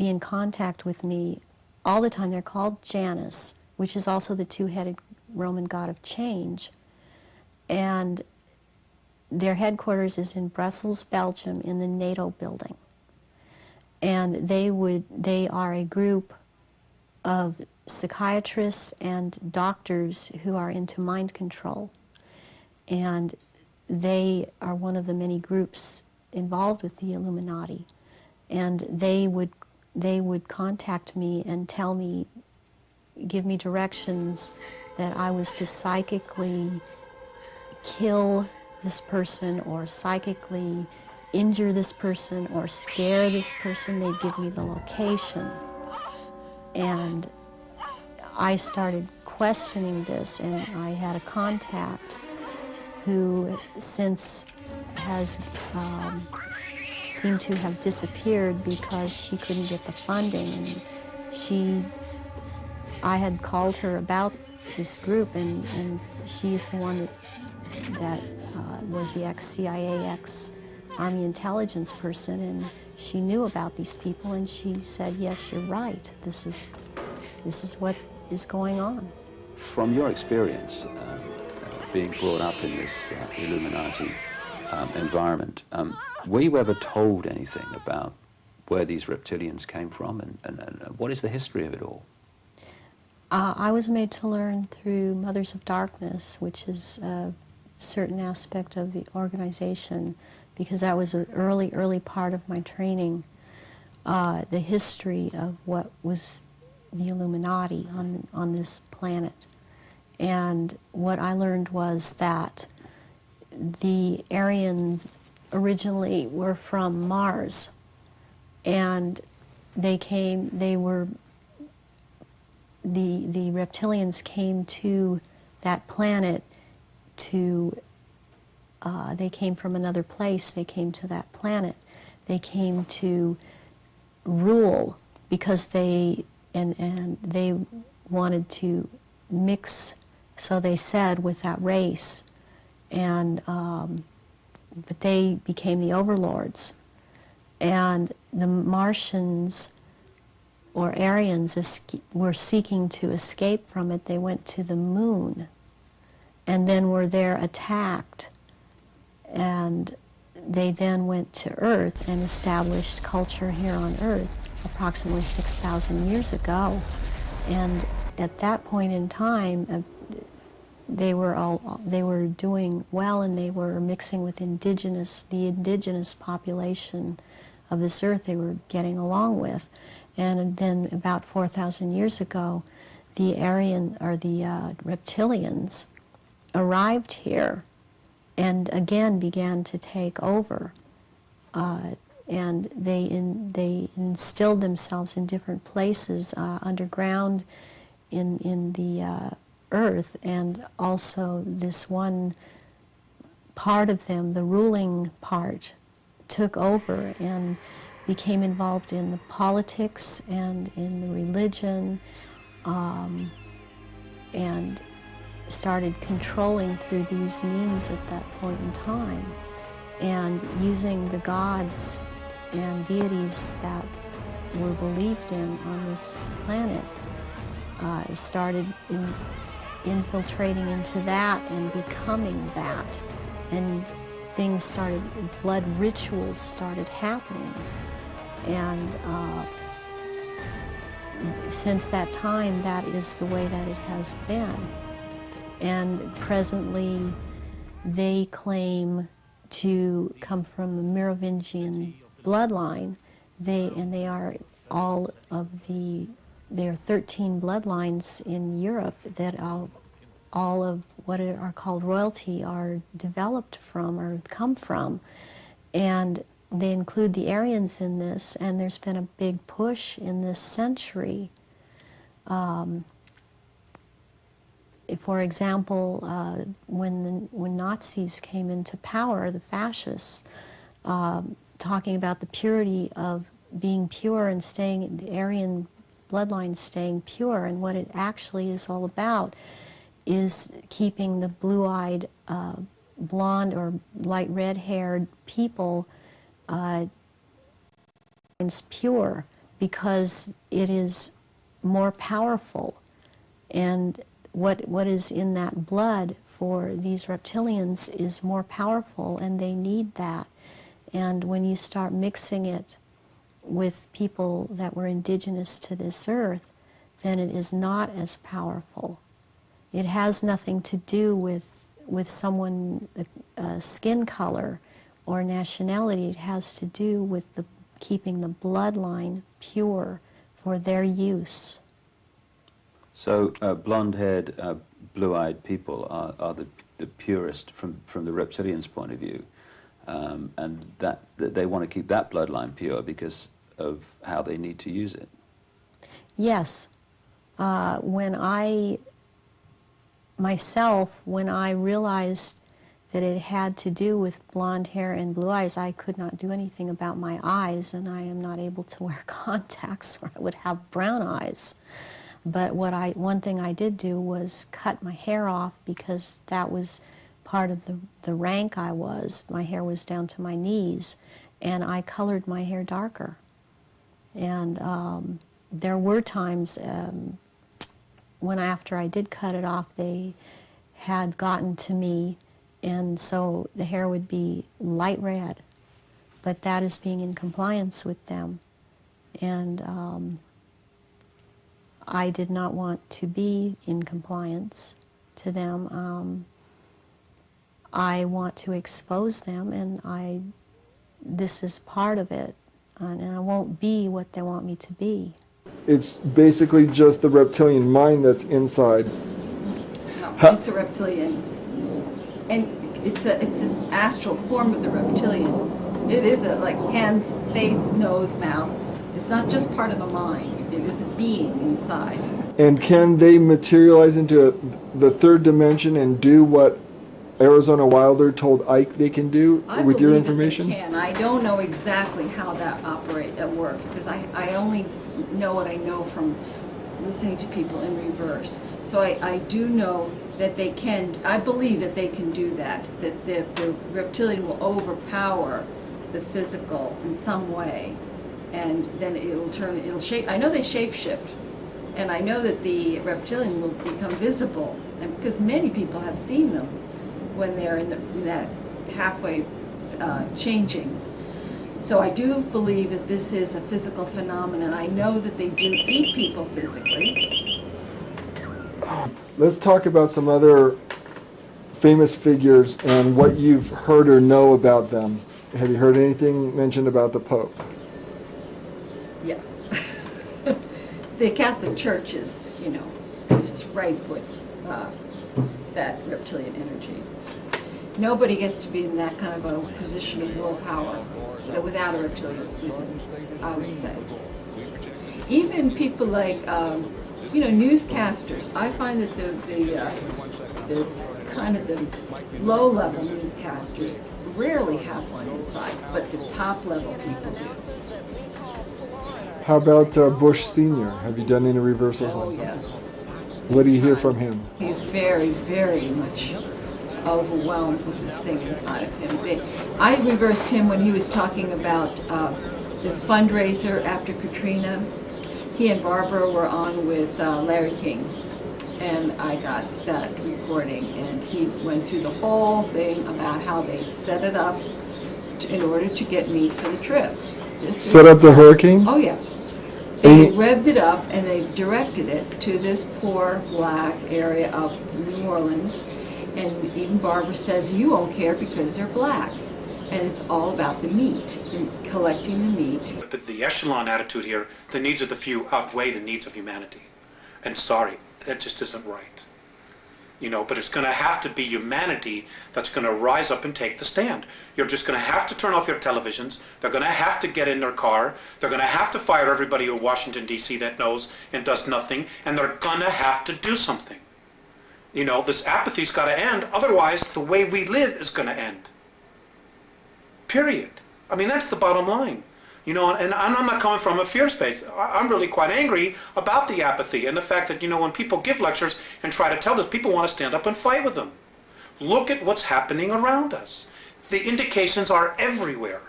be in contact with me all the time. They're called Janus, which is also the two-headed Roman god of change. And their headquarters is in Brussels, Belgium, in the NATO building. And they are a group of psychiatrists and doctors who are into mind control. And they are one of the many groups involved with the Illuminati. And they would contact me and tell me, give me directions that I was to psychically kill this person or psychically injure this person or scare this person. They'd give me the location. And I started questioning this, and I had a contact who since has seemed to have disappeared because she couldn't get the funding. And I had called her about this group, and she's the one that was the ex-CIA, ex-Army intelligence person, and she knew about these people, and she said, yes, you're right, this is what is going on. From your experience being brought up in this Illuminati environment, were you ever told anything about where these reptilians came from, and what is the history of it all? I was made to learn through Mothers of Darkness, which is a certain aspect of the organization, because that was an early part of my training, the history of what was the Illuminati on this planet. And what I learned was that the Aryans originally were from Mars, and the reptilians came to that planet they came from another place, they came to that planet. They came to rule because they wanted to mix, so they said, with that race. And but they became the overlords. And the Martians, or Aryans, were seeking to escape from it. They went to the moon and then were there attacked. And they then went to Earth and established culture here on Earth approximately 6,000 years ago. And at that point in time, they were doing well, and they were mixing with the indigenous population of this Earth. They were getting along with. And then about 4,000 years ago, the reptilians arrived here and again began to take over. And they instilled themselves in different places underground in the Earth, and also this one part of them, the ruling part, took over and became involved in the politics and in the religion, and started controlling through these means at that point in time, and using the gods and deities that were believed in on this planet, started infiltrating into that and becoming that. And things started, blood rituals started happening. And since that time, that is the way that it has been. And presently, they claim to come from the Merovingian bloodline. They are all of there are 13 bloodlines in Europe that all of what are called royalty are developed from or come from. And they include the Aryans in this, and there's been a big push in this century. For example, when Nazis came into power, the fascists, talking about the purity of being pure and staying, the Aryan bloodline staying pure, and what it actually is all about is keeping the blue-eyed, blonde or light red-haired people pure, because it is more powerful. And what is in that blood for these reptilians is more powerful, and they need that. And when you start mixing it with people that were indigenous to this earth, then it is not as powerful. It has nothing to do with someone, skin color or nationality. It has to do with keeping the bloodline pure for their use. So blonde-haired, blue-eyed people are the purest from the reptilians' point of view, and that they want to keep that bloodline pure because of how they need to use it. Yes. When I realized that it had to do with blonde hair and blue eyes, I could not do anything about my eyes, and I am not able to wear contacts or I would have brown eyes. But one thing I did do was cut my hair off, because that was part of the rank I was. My hair was down to my knees, and I colored my hair darker. And there were times when after I did cut it off, they had gotten to me, and so the hair would be light red. But that is being in compliance with them. And I did not want to be in compliance to them. I want to expose them, and this is part of it, and I won't be what they want me to be. It's basically just the reptilian mind that's inside. No, it's a reptilian, and it's an astral form of the reptilian. It is like hands, face, nose, mouth. It's not just part of the mind. It is a being inside. And can they materialize into the third dimension and do what Arizona Wilder told Ike they can do with your information? I believe that they can. I don't know exactly how that works, because I only know what I know from listening to people in reverse. So I do know that they can. I believe that they can do that. That the reptilian will overpower the physical in some way, and then it'll shape. I know they shapeshift, and I know that the reptilian will become visible, and because many people have seen them when they're in that halfway changing. So I do believe that this is a physical phenomenon. I know that they do eat people physically. Let's talk about some other famous figures and what you've heard or know about them. Have you heard anything mentioned about the Pope? Yes. The Catholic Church is, it's ripe with that reptilian energy. Nobody gets to be in that kind of a position of willpower without a reptilian within, I would say. Even people like, newscasters. I find that the kind of the low-level newscasters rarely have one inside, but the top-level people do. How about Bush Sr.? Have you done any reversals on him? Yeah. What do you hear from him? He's very, very much overwhelmed with this thing inside of him. I reversed him when he was talking about the fundraiser after Katrina. He and Barbara were on with Larry King, and I got that recording, and he went through the whole thing about how they set it up in order to get meat for the trip. Set up the hurricane? Oh yeah. They revved it up and they directed it to this poor black area of New Orleans, and even Barbara says, you won't care because they're black. And it's all about the meat, and collecting the meat. But the echelon attitude here, the needs of the few outweigh the needs of humanity. And sorry, that just isn't right. But it's going to have to be humanity that's going to rise up and take the stand. You're just going to have to turn off your televisions. They're going to have to get in their car. They're going to have to fire everybody in Washington, D.C. that knows and does nothing. And they're going to have to do something. This apathy's got to end. Otherwise, the way we live is going to end. Period. I mean, that's the bottom line. And I'm not coming from a fear space. I'm really quite angry about the apathy and the fact that, when people give lectures and try to tell this, people want to stand up and fight with them. Look at what's happening around us. The indications are everywhere.